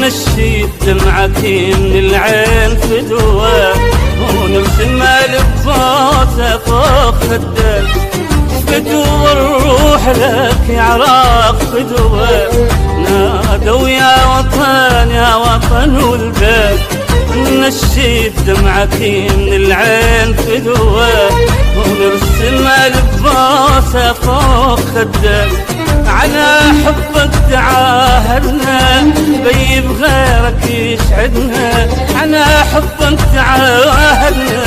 نشيد دمعك من العين فدوة، ونرسم لباسه فوق خدك فدوة، الروح لك يا عراق فدوة. نادوا يا وطن يا وطن والبيت، نشيد دمعك من العين فدوة، ونرسم لباسه فوق خدك. على حبك تعاهدنا بيب غيرك يسعدنا، على حبك تعاهدنا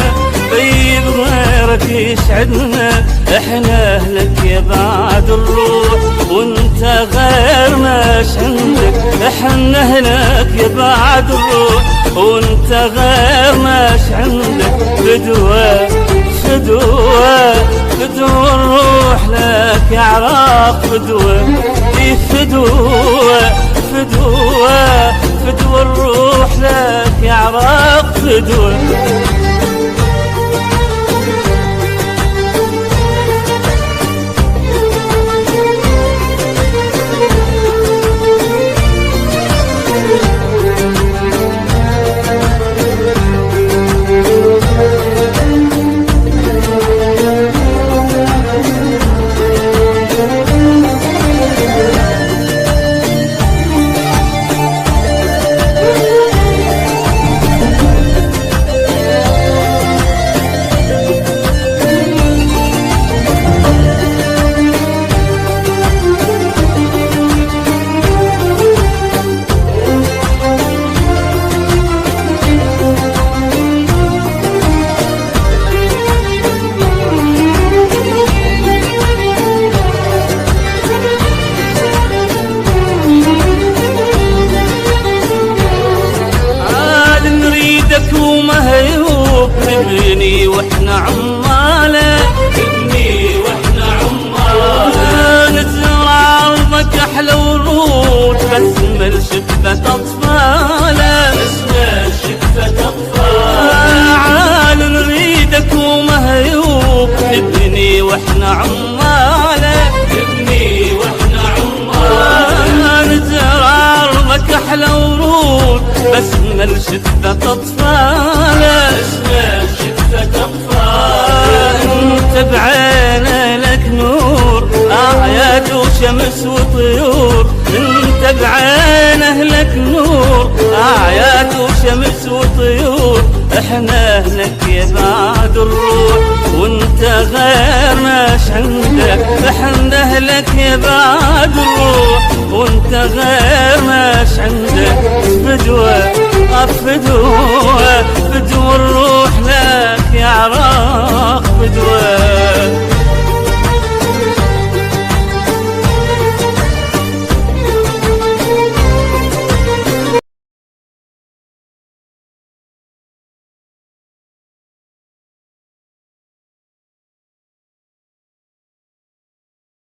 بيب غيرك يسعدنا. احنا اهلك يا بعد الروح وانت غير ماش عندك، احنا اهلك يا بعد الروح وانت غير ماش عندك. فدوة فدوة فدوة الروح لك يا عراق فدوة، فدوة فدوة فدوة الروح لك يا عراق فدوة. ومهيوب نبني واحنا عماله، نبني واحنا عماله، نزرع ارضك احلى ورود بسمل شفة اطفاله، بسمل شفة اطفاله. عال نريدك ومهيوب نبني واحنا عماله، نبني واحنا عماله، نزرع ارضك احلى ورود بسمل شفة اطفاله، بسمل شفة اطفاله. انت بعينه لك نور اعياد وشمس وطيور، انت بعينه لك نور اعياد وشمس وطيور. احنا اهلك يا بعد الروح وانت غير ماش عندك، احنا اهلك يا بعد الروح وانت غير ماش عندك. فدوة فدوة